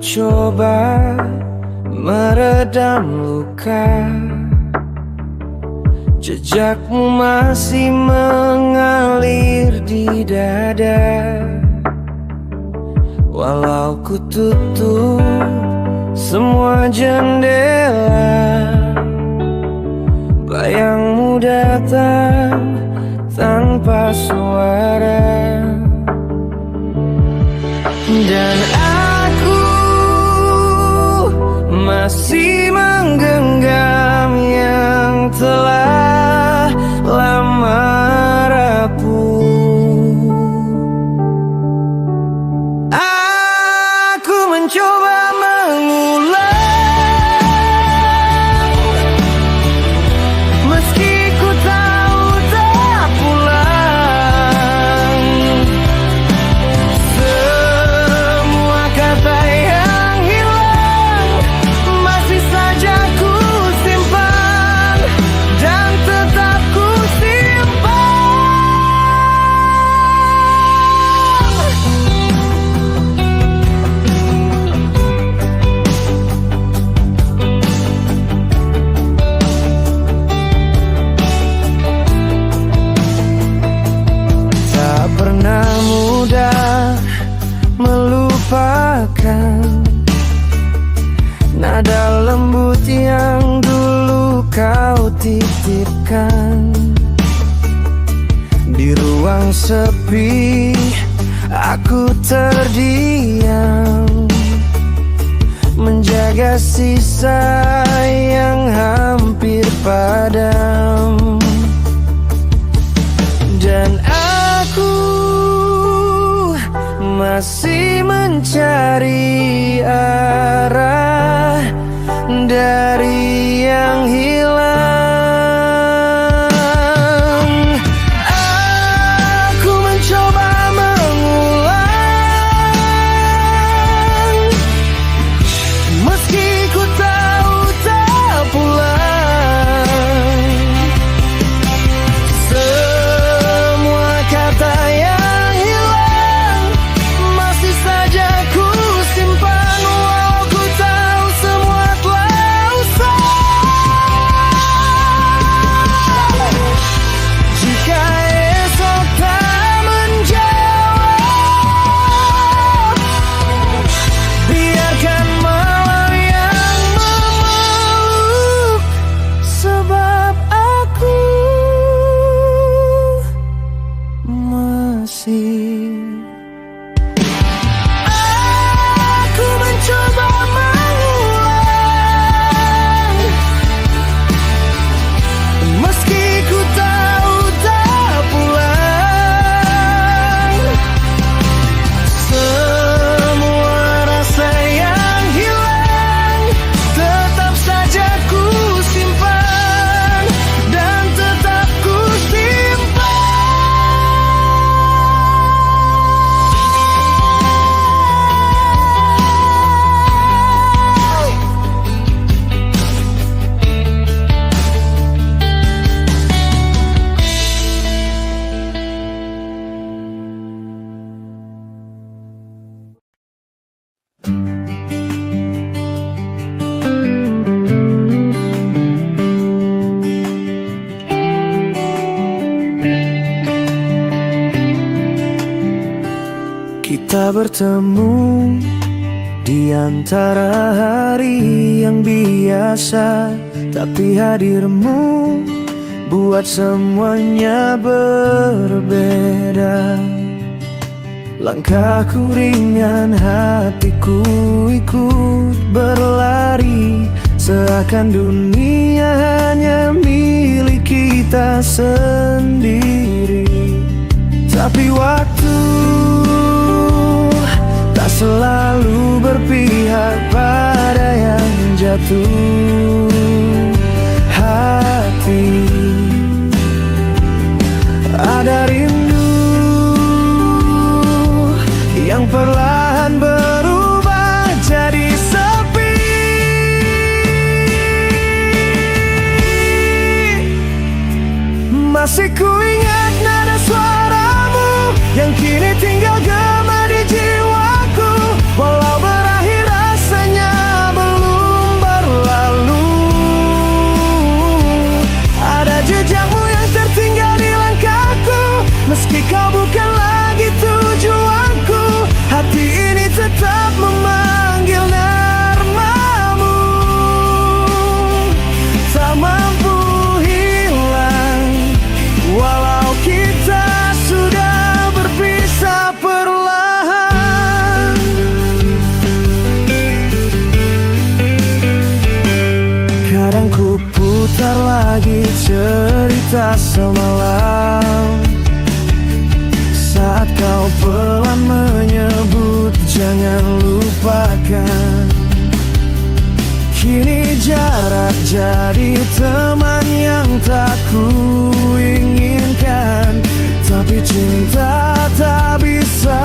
coba meredam luka, jejakmu masih mengalir di dada. Walau ku tutup semua jendela, bayangmu datang tanpa suara. Dan aku masih menggenggam yang telah lama rapuh. Aku mencoba mengulang, meski ku tahu tak pulang. Semua kata yang hilang masih saja ku simpan dan tetap ku simpan. Tak pernah mudah melupakan nada lembut yang dulu kau titipkan. Di ruang sepi aku terdiam, menjaga sisa yang hampir padam. Dan aku masih mencari arah dari yang hilang. Aku mencoba mengulang, meski ku tahu tak pulang. Semua kata yang hilang masih saja ku simpan, walau ku tahu semua telah usai. Jika esok tak menjawab, biarkan malam yang memeluk, sebab aku masih. Aku mencoba mengulang, meski ku tahu tak pulang. Semua rasa yang hilang tetap saja ku simpan dan tetap ku simpan. Kita bertemu di antara hari yang biasa, tapi hadirmu buat semuanya berbeda. Langkahku ringan, hatiku ikut berlari, seakan dunia hanya milik kita sendiri. Tapi waktu tak selalu berpihak pada yang jatuh hati. Ada rindu yang perlahan berubah jadi sepi. Masih ku ingat nada suaramu yang kini tinggal gema di jiwaku. Walau berakhir Putar lagi cerita semalam, saat kau pelan menyebut jangan lupakan. Kini jarak jadi teman yang tak kuinginkan, tapi cinta tak bisa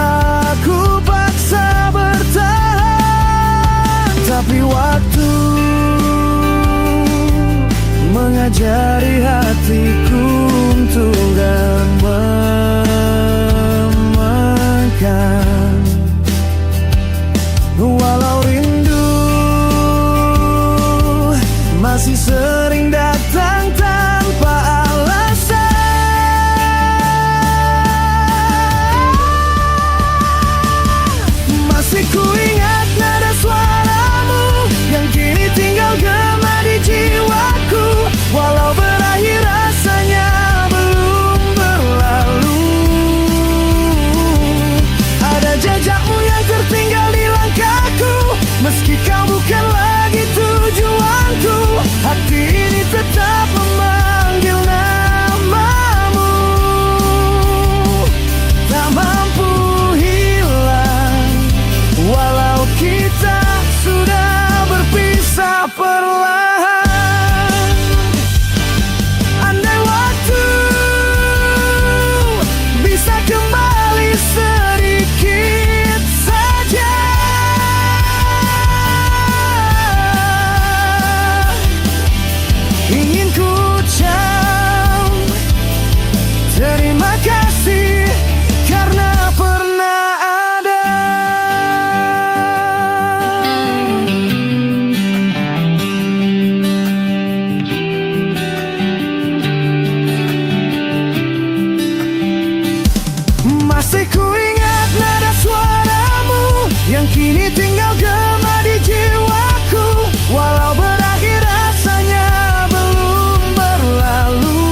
ku paksa bertahan. Tapi waktu mengajari hatiku untuk dan memakan. Walau rindu masih sering datang tanpa alasan, masih kuingat nada suaramu yang kini tinggal gema di jiwaku. Walau berakhir rasanya belum berlalu, ada jejakmu yang tertinggal di langkahku. Meski kau bukan lagi tujuanku, hati ini tetap memanggil namamu. Tak mampu hilang, walau kita sudah berpisah perlahan. Andai waktu bisa kembali sedikit saja, ingin ku ucap terima kasih karena pernah ada. Masih kuingat nada suaramu yang kini tinggal gema di jiwaku. Walau berakhir rasanya belum berlalu,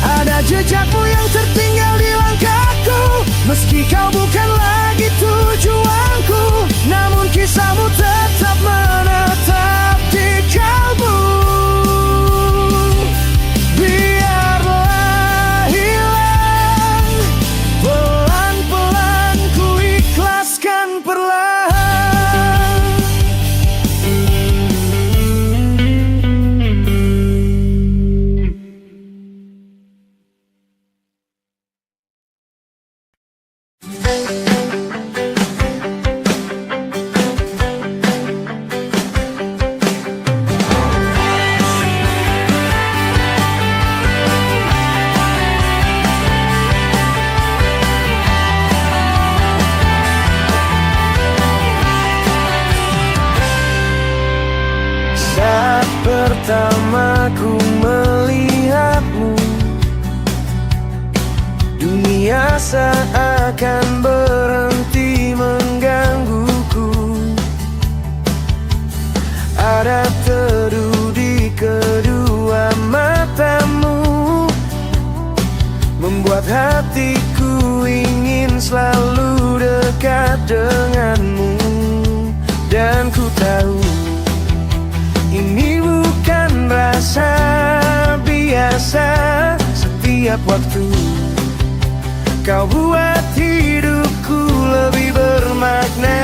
ada jejakmu yang tertinggal di langkahku. Meski kau bukan lagi tujuanku, namun kisahmu tetap menetap di kalbu. Biarlah hilang, pelan-pelan ku ikhlaskan perlahan. Saat pertama ku melihatmu, dunia seakan berhenti menggangguku. Ada teduh di kedua matamu, membuat hatiku ingin selalu dekat denganmu. Dan ku tahu ini bukan rasa biasa. Setiap waktu kau buat hidupku lebih bermakna.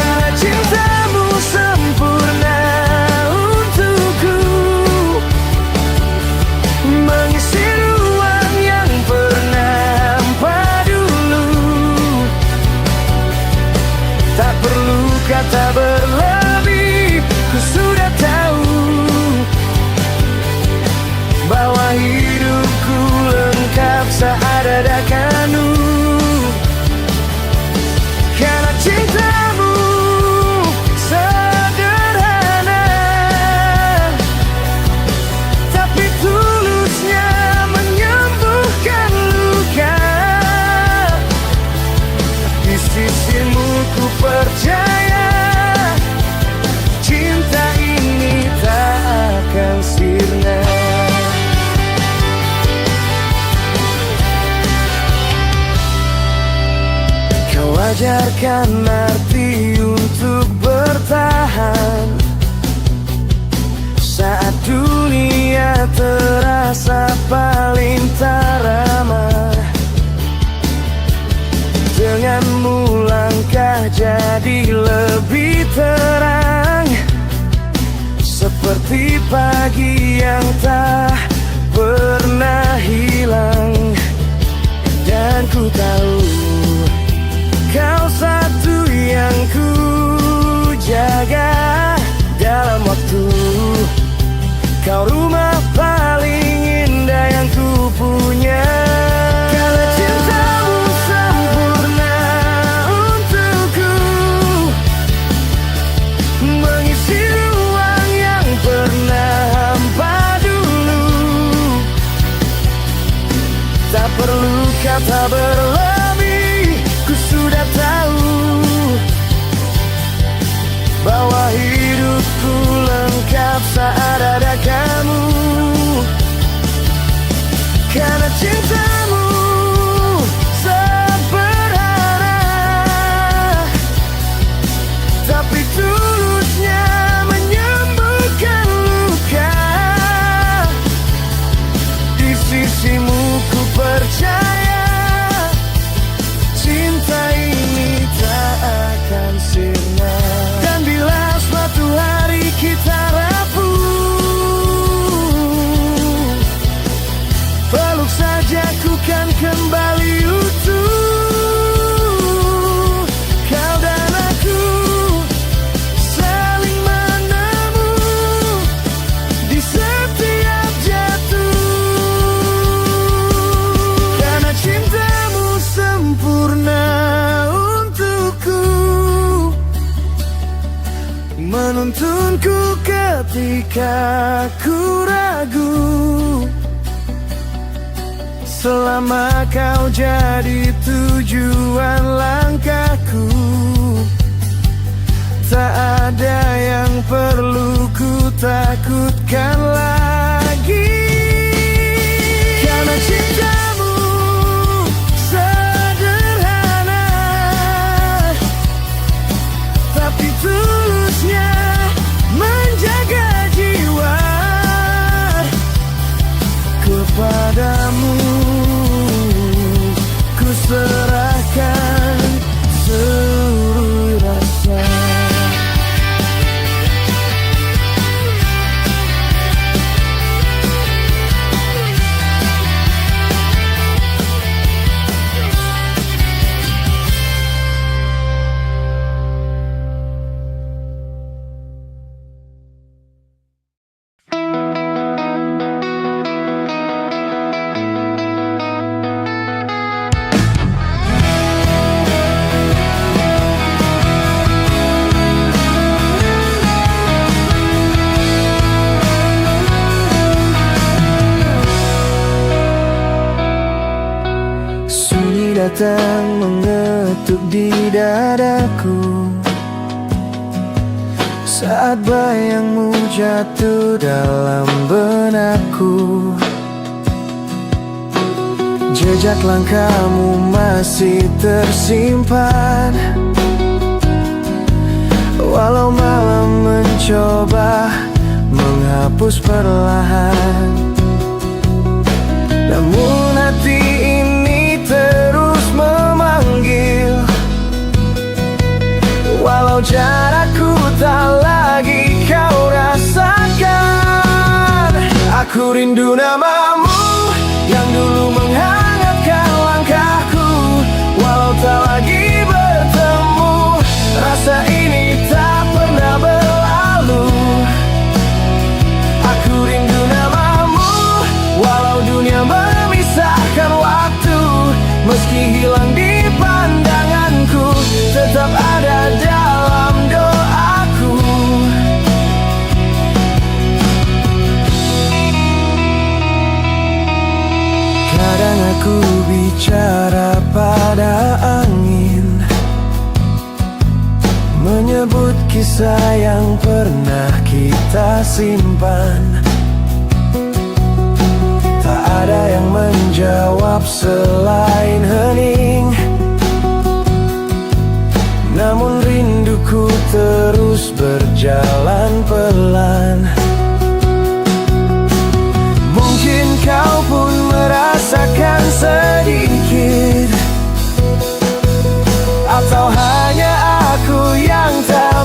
Karena cintamu sempurna untukku, mengisi ruang yang pernah hampa dulu. Tak perlu kata berlebih, ku sudah tahu bahwa hidupku lengkap saat ada kamu. Karena cintamu sederhana, tapi tulusnya menyembuhkan luka. Di sisimu ku percaya cinta ini tak akan sirna. Kau ajarkan arti untuk bertahan, lebih terang, seperti pagi yang tak pernah hilang. Dan ku tahu kau satu yang ku jaga dalam waktu. Kau rumah paling indah yang ku punya. Karena cintamu sempurna untukku, mengisi ruang yang pernah hampa dulu. Tak perlu kata berlebih, ku sudah tahu bahwa hidupku lengkap saat ada kamu. Karena cintamu sederhana, tapi tulusnya menyembuhkan luka. Di sisimu ku percaya, cinta ini tak akan sirna. Dan bila suatu hari kita rapuh, peluk saja ku kan kembali utuh. Kau dan aku saling menemu di setiap jatuh. Karena cintamu sempurna untukku, menuntunku ketika ku ragu. Selama kau jadi tujuan langkahku, tak ada yang perlu ku takutkan lagi. Karena cintamu sederhana, tapi tulusnya menjaga jiwa. Kepadamu ku serahkan seluruh rasa. Datang mengetuk di dadaku saat bayangmu jatuh dalam benakku. Jejak langkahmu masih tersimpan, walau malam mencoba menghapus perlahan. Namun hati ini terus memanggil, walau jarakku tak lagi kau rasakan. Aku rindu namamu yang dulu menghangatkan langkahku, walau tak lagi bertemu. Rasa ini tak pernah berlalu. Aku rindu namamu, walau dunia memisahkan waktu. Meski hilang di pandanganku, tetap ada dalam doaku. Kadang aku bicara pada angin, menyebut kisah yang pernah kita simpan. Tak ada yang menjawab selain hening, namun rinduku terus berjalan pelan. Mungkin kau pun merasakan sedikit, atau hanya aku yang tak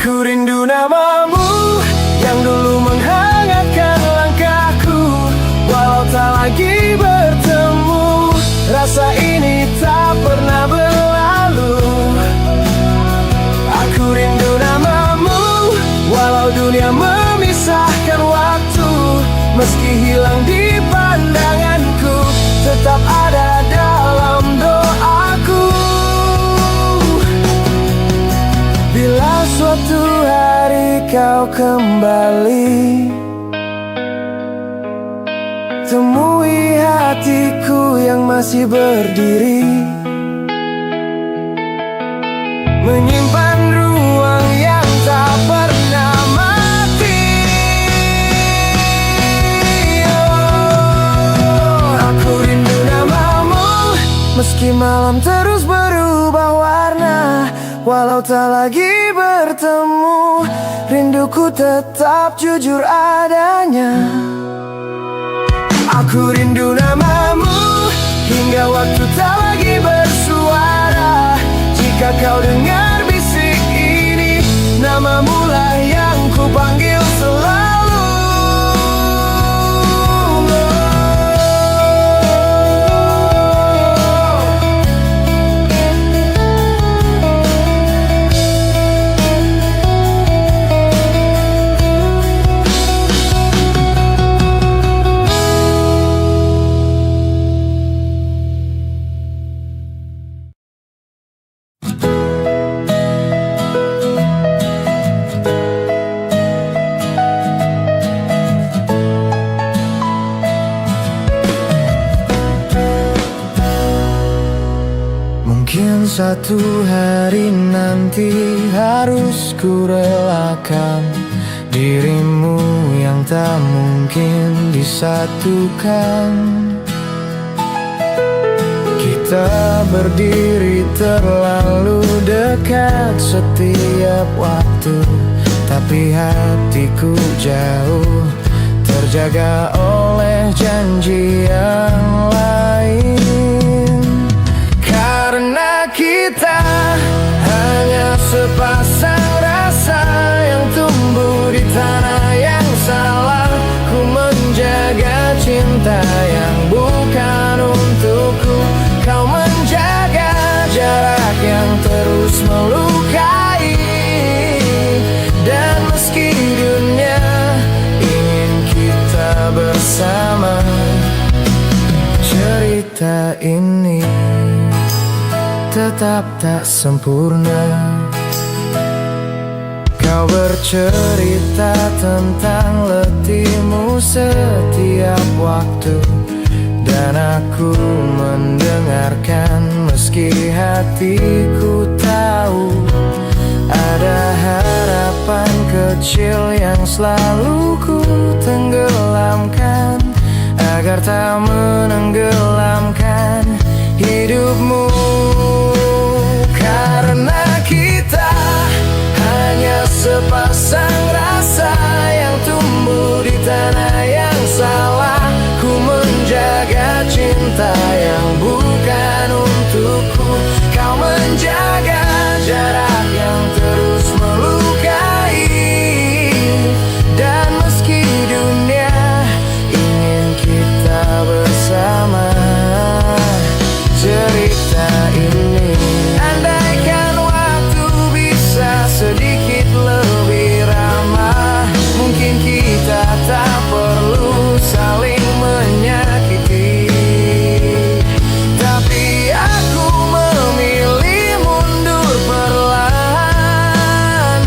Aku rindu namamu yang dulu menghangatkan langkahku. Walau tak lagi bertemu, rasa ini tak pernah berlalu. Aku rindu namamu walau dunia memisahkan waktu. Meski hilang di pandanganku, tetap ada dalam doaku. Bila suatu hari kau kembali, temui hatiku yang masih berdiri, menyimpan ruang yang tak pernah mati. Oh, aku rindu namamu, meski malam terus berubah warna. Walau tak lagi bertemu, rinduku tetap jujur adanya. Aku rindu namamu hingga waktu tak lagi bersuara. Jika kau dengar bisik ini, namamu lah yang ku panggil selalu. Mungkin satu hari nanti harus ku relakan dirimu yang tak mungkin disatukan. Kita berdiri terlalu dekat setiap waktu, tapi hatiku jauh terjaga oleh janji yang lain. Karena kita hanya sepasang rasa yang tumbuh di tanah yang salah. Ku menjaga cinta yang bukan untukku. Kau menjaga jarak yang terus melukai. Dan meski dunia ingin kita bersama, cerita ini tetap tak sempurna. Kau bercerita tentang letihmu setiap waktu, dan aku mendengarkan meski hatiku tahu ada harapan kecil yang selalu ku tenggelamkan, agar tak menenggelamkan hidupmu. Karena kita hanya sepasang rasa yang tumbuh di tanah yang salah. Ku menjaga cinta yang bukan untukku. Kau menjaga jarak yang terus melukai. Dan meski dunia ingin kita bersama, cerita ini andaikan waktu bisa sedikit lebih ramah, mungkin kita tak perlu saling menyakiti. Tapi aku memilih mundur perlahan,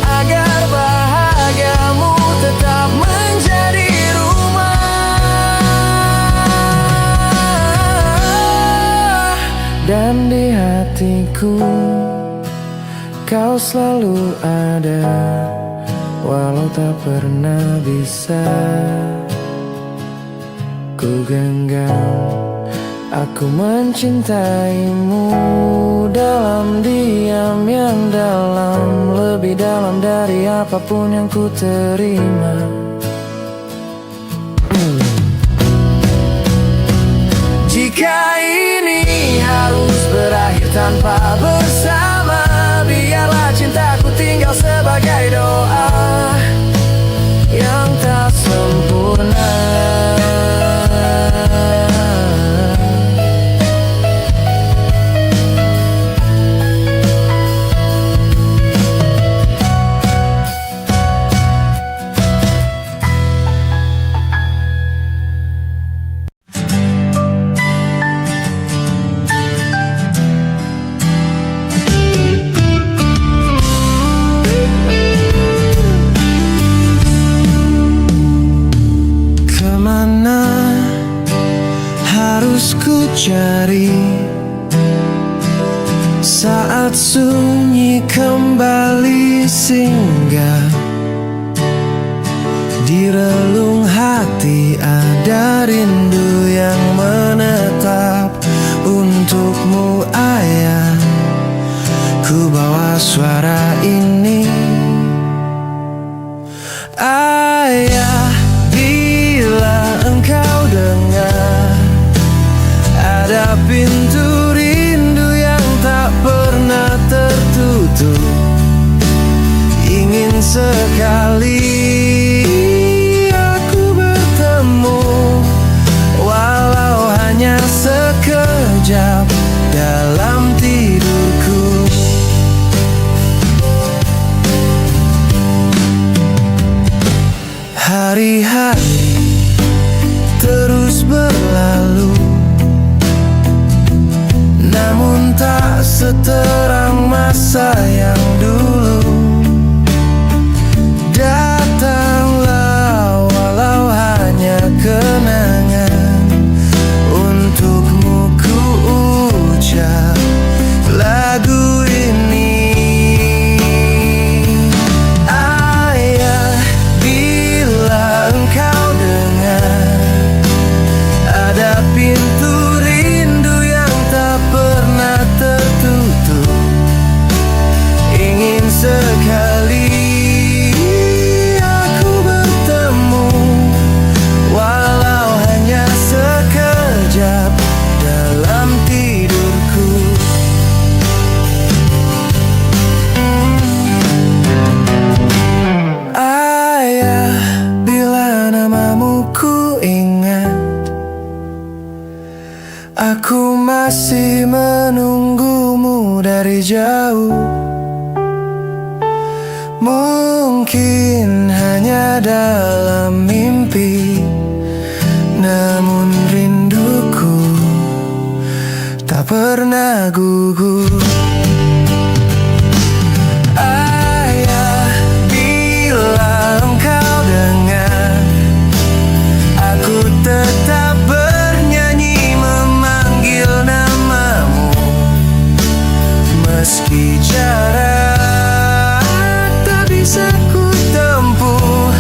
agar bahagiamu tetap menjadi rumah. Dan di hatiku kau selalu ada, walau tak pernah bisa ku genggam. Aku mencintaimu dalam diam yang dalam, lebih dalam dari apapun yang ku terima. Jika ini harus berakhir tanpa bersama, biarlah cintaku tinggal sebagai cari. Saat sunyi kembali singgah, di relung hati ada rindu yang menetap. Untukmu ayah, ku bawa suara ini. Ayah, bila engkau dengar ada pintu rindu yang tak pernah tertutup, ingin sekali aku bertemu, walau hanya sekejap dalam tidurku. Hari-hari terus berlalu, namun tak seterang masa yang dulu. Datanglah walau hanya kenangan, untukmu ku ucap lagu ini. Ayah, bila engkau dengar ada pintu rindu yang tak pernah tertutup, ingin sekali aku bertemu, walau hanya sekejap dalam tidurku. Ayah, bila namamu ku ingat, aku masih menunggumu dari jauh. Mungkin hanya dalam mimpi, namun rinduku tak pernah gugur. Ayah, bila engkau dengar, aku tetap bernyanyi memanggil namamu, meski jarak tak bisa ku tempuh,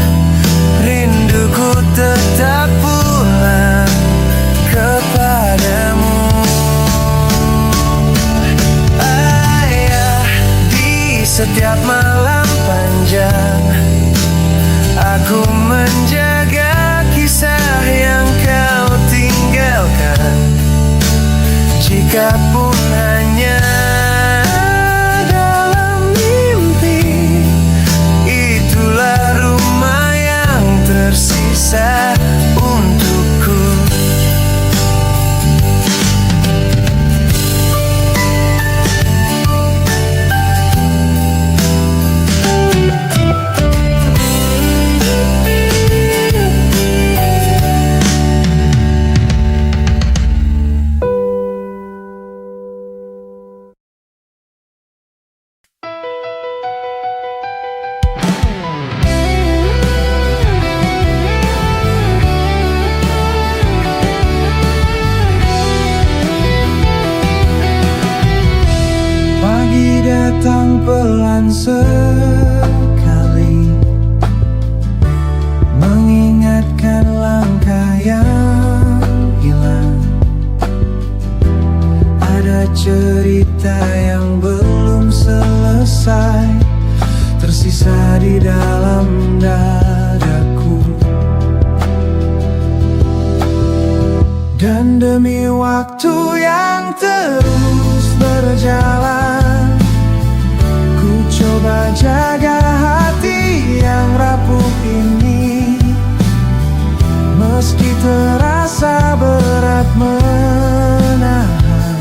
rinduku tetap pulang kepadamu. Ayah, di setiap malam panjang aku menjaga kisah yang kau tinggalkan, jikapun hanya dalam mimpi. Itulah rumah yang tersisa untukku. Pagi datang pelan sekali, mengingatkan langkah yang hilang. Ada cerita yang belum selesai, tersisa di dalam dadaku. Dan demi waktu yang terus berjalan, ku coba jaga hati yang rapuh ini. Meski terasa berat menahan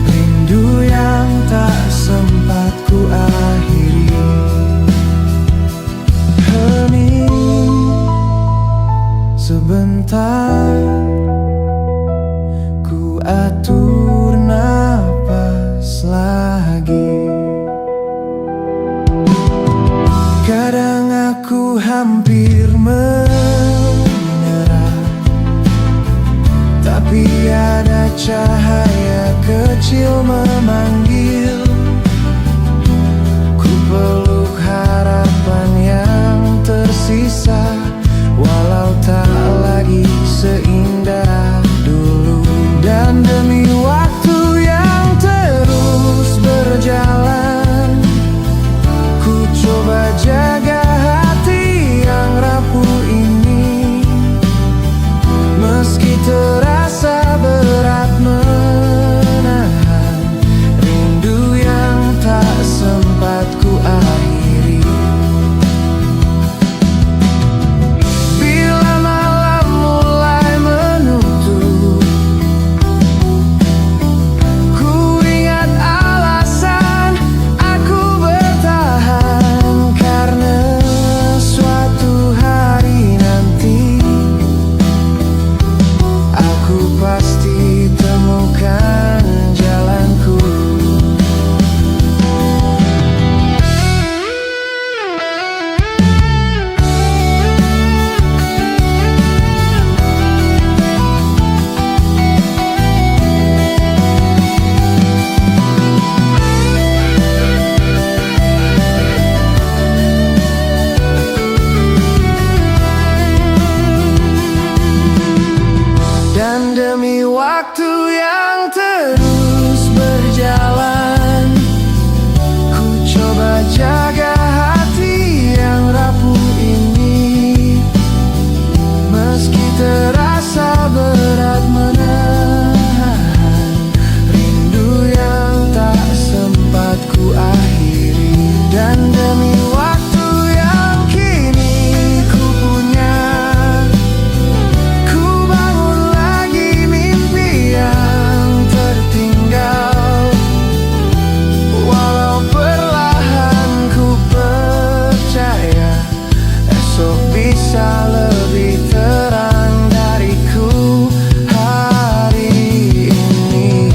rindu yang tak sempat ku akhiri. Hening sebentar, ku atur napas lagi. Kadang aku hampir menyerah, tapi cahaya kecil memanggil. Ku peluk harapan yang tersisa, walau tak lagi seindah dulu. Dan demi waktu yang terus berjalan, ku coba jaga hati yang rapuh ini. Meski terasa berat menahan rindu yang tak sempat ku akhiri. Bila malam mulai menutup, ku ingat alasan aku bertahan. Karena suatu hari nanti aku pasti temukan jalanku. Dan demi waktu yang terus berjalan, ku coba jaga hati yang rapuh ini. Meski terasa berat menahan rindu yang tak sempat ku akhiri. Dan demi waktu yang kini ku punya, ku bangun lagi mimpi yang tertinggal. Walau perlahan ku percaya esok bisa lebih terang dariku hari ini.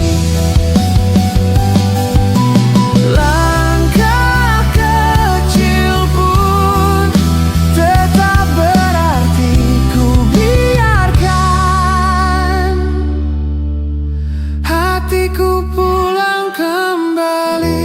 Langkah kecil pun tetap berarti, ku biarkan hatiku pulang kembali.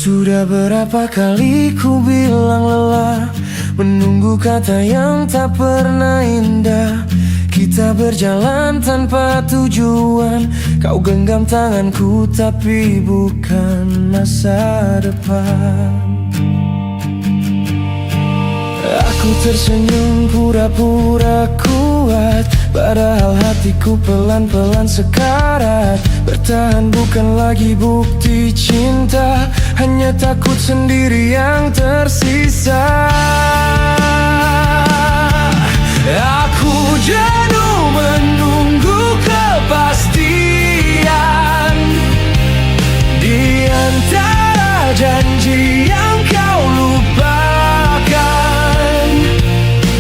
Sudah berapa kali ku bilang lelah menunggu kata yang tak pernah indah. Kita berjalan tanpa tujuan, kau genggam tanganku tapi bukan masa depan. Aku tersenyum pura-pura kuat, padahal hatiku pelan-pelan sekarat. Bertahan bukan lagi bukti cinta, hanya takut sendiri yang tersisa. Aku jenuh menunggu kepastian di antara janji yang kau lupakan.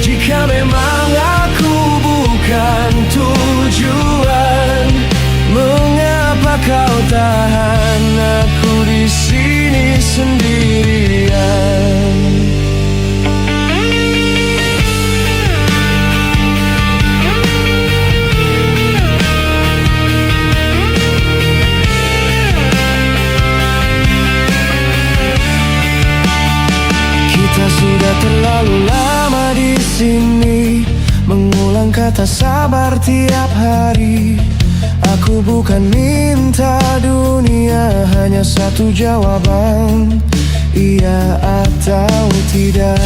Jika memang aku bukan tujuan, mengapa kau tahan aku di sini sendirian? Kita sudah terlalu lama di sini, mengulang kata sabar tiap hari. Aku bukan minta dunia, hanya satu jawaban, iya atau tidak.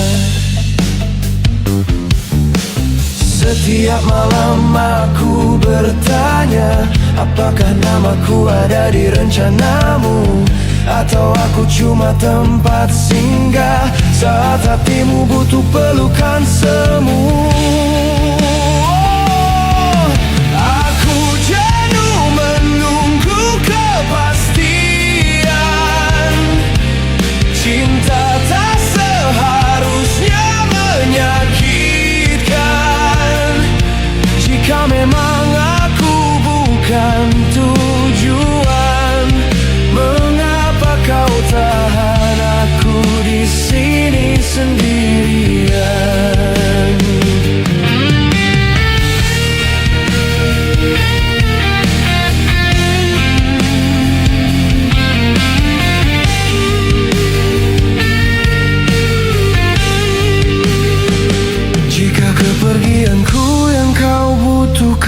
Setiap malam aku bertanya, apakah namaku ada di rencanamu, atau aku cuma tempat singgah saat hatimu butuh pelukan semu. Aku jenuh menunggu kepastian, cinta tak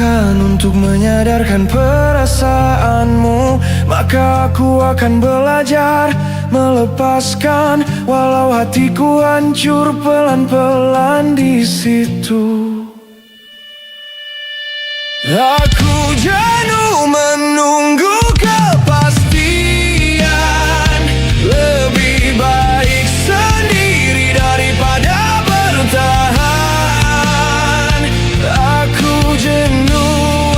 lakukan untuk menyadarkan perasaanmu, maka aku akan belajar melepaskan, walau hatiku hancur pelan-pelan di situ. Aku jenuh menunggu kepastian, lebih baik sendiri daripada bertahan. Aku jenuh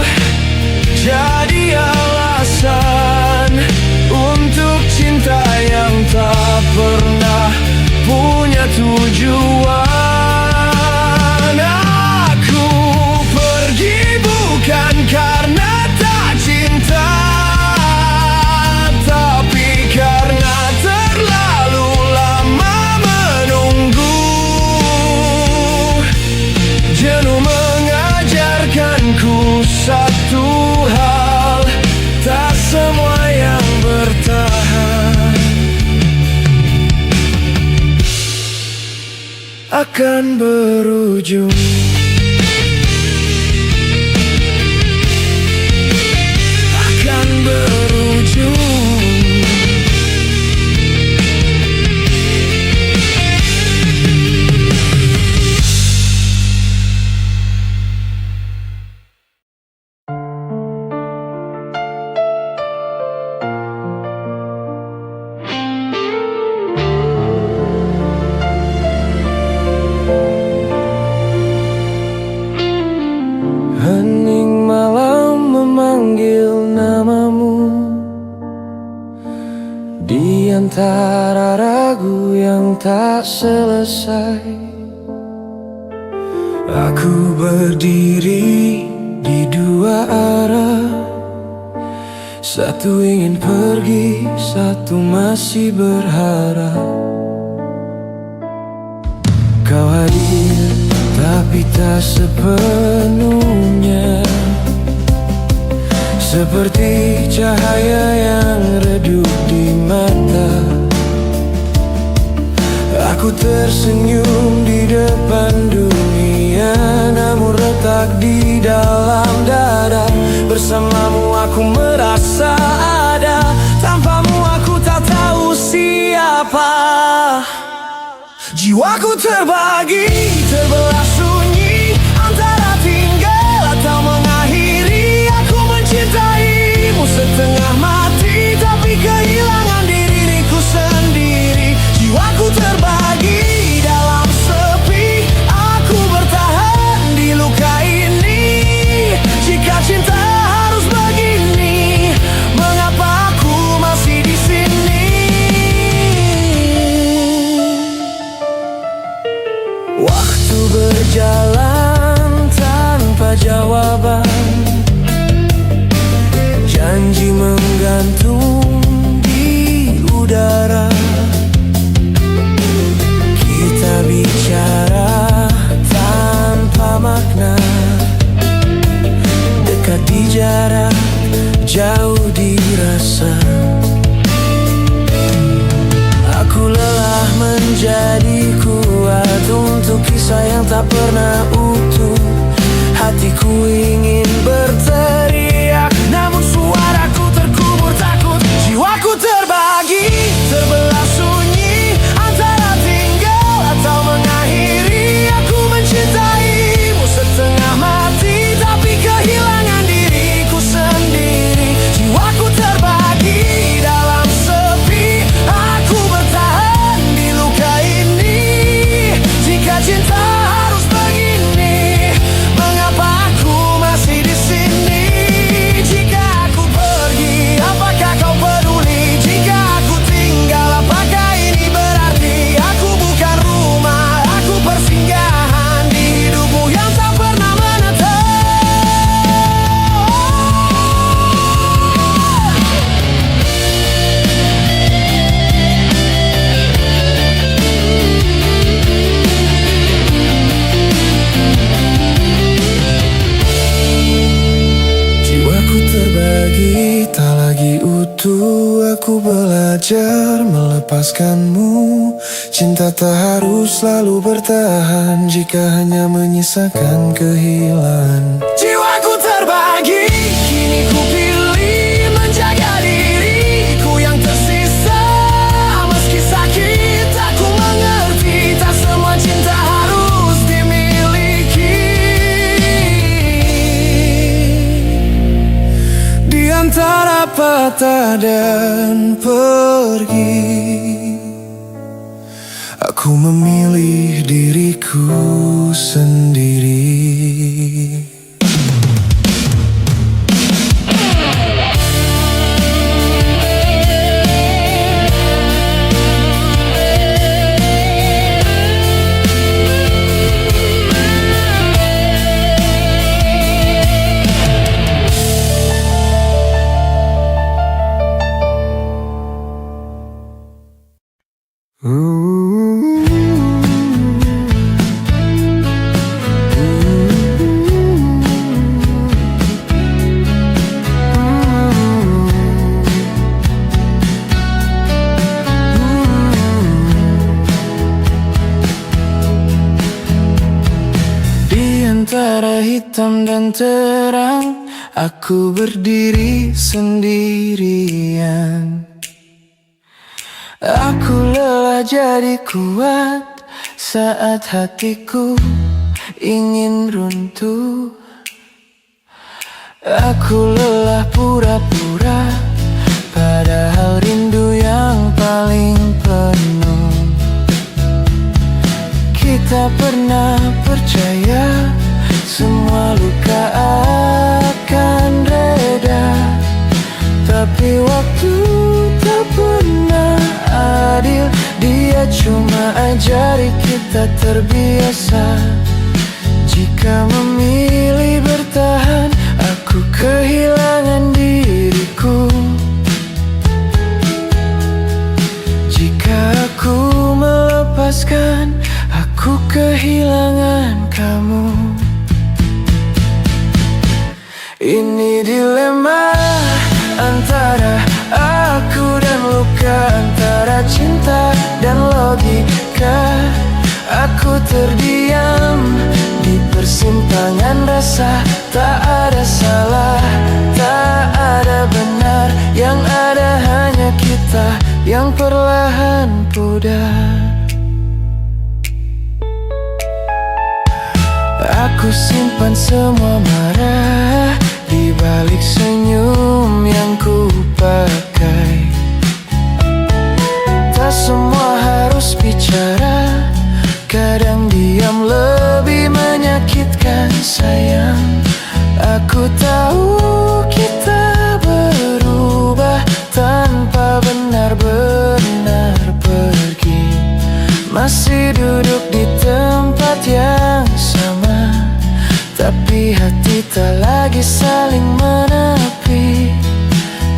jadi alasan untuk cinta yang tak pernah punya tujuan. Aku pergi bukan karena tak cinta, tapi karena terlalu lama menunggu. Jenuh mengajarkanku satu hal, tak semua yang bertahan akan berujung. Akan berujung. Hening malam memanggil namamu, di antara ragu yang tak selesai. Aku berdiri di dua arah, satu ingin pergi, satu masih berharap. Kau hadir tapi tak sepenuhnya, seperti cahaya yang redup di mata. Aku tersenyum di depan dunia, namun retak di dalam dada. Bersamamu aku merasa ada, tanpamu aku tak tahu siapa. Jiwaku terbagi, terbelah sunyi antara tinggal atau mengakhiri. Aku mencintaimu setengah mati, tapi kehilangan diriku sendiri. Jiwaku terbagi dalam sepi, aku bertahan di luka ini. Jika cinta harus begini, mengapa aku masih di sini? Waktu berjalan tanpa jawaban, janji menggantung di udara. Kita bicara tanpa makna, dekat di jarak, jauh di rasa. Aku lelah menjadi kuat untuk kisah yang tak pernah utuh. Hatiku ingin berteriak, namun suaraku terkubur takut. Jiwaku terbagi, terbelah sunyi antara tinggal atau mengakhiri. Aku mencintaimu setengah mati, tapi kehilangan diriku sendiri. Jiwaku terbagi dalam sepi, aku bertahan di luka ini. Jika cinta harus begini, mengapa aku masih di sini? Jika aku pergi, apakah kau peduli? Jika aku tinggal, apakah ini berarti? Aku bukan rumah, aku persinggahan di hidupmu yang tak pernah menetap. Jiwaku terbagi, tak lagi utuh. Aku belajar melepaskanmu. Cinta tak harus selalu bertahan, jika hanya menyisakan kehilangan. Jiwaku terbagi, patah dan pergi, aku memilih diriku sendiri. Antara hitam dan terang, aku berdiri sendirian. Aku lelah jadi kuat saat hatiku ingin runtuh. Aku lelah pura-pura, padahal rindu yang paling penuh. Kita pernah percaya semua luka akan reda, tapi waktu tak pernah adil. Dia cuma ajari kita terbiasa. Jika memilih bertahan, aku kehilangan diriku. Jika aku melepaskan, aku kehilangan kamu. Ini dilema antara aku dan luka, antara cinta dan logika. Aku terdiam di persimpangan rasa. Tak ada salah, tak ada benar. Yang ada hanya kita yang perlahan pudar. Aku simpan semua marah di balik senyum yang ku pakai. Tak semua harus bicara, kadang diam lebih menyakitkan sayang. Aku tahu kita berubah tanpa benar-benar pergi. Masih duduk di tempat yang sama, tapi hati tak lagi saling menepi.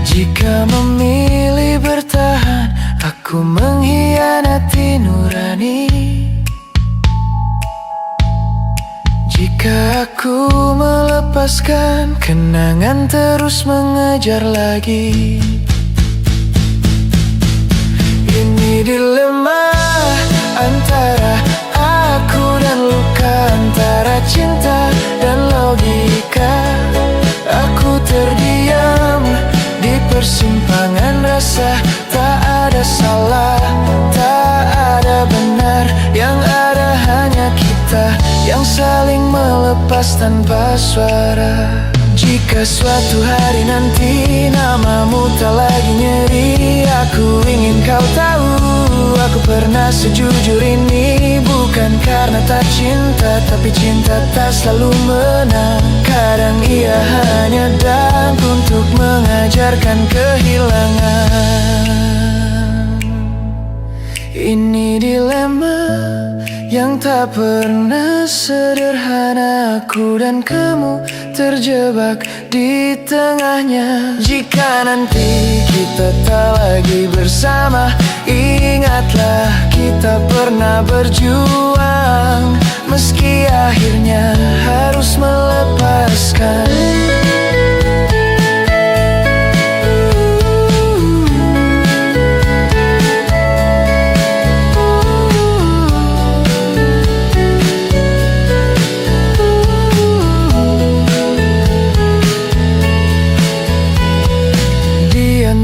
Jika memilih bertahan, aku mengkhianati nurani. Jika aku melepaskan, kenangan terus mengejar lagi. Ini dilema antara aku dan luka, antara cinta dan logika. Aku terdiam di persimpangan rasa. Tak ada salah, tak ada benar. Yang ada hanya kita yang saling melepas tanpa suara. Jika suatu hari nanti namamu tak lagi nyeri, aku ingin kau tahu, aku pernah sejujur ini. Bukan karena tak cinta, tapi cinta tak selalu menang. Kadang ia hanya datang untuk mengajarkan kehilangan. Ini dilema yang tak pernah sederhana. Aku dan kamu terjebak di tengahnya. Jika nanti kita tak lagi bersama, ingatlah kita pernah berjuang. Meski akhirnya harus melepaskan.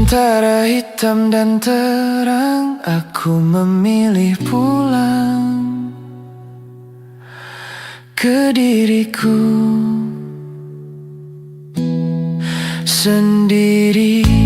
Antara hitam dan terang, aku memilih pulang ke diriku sendiri.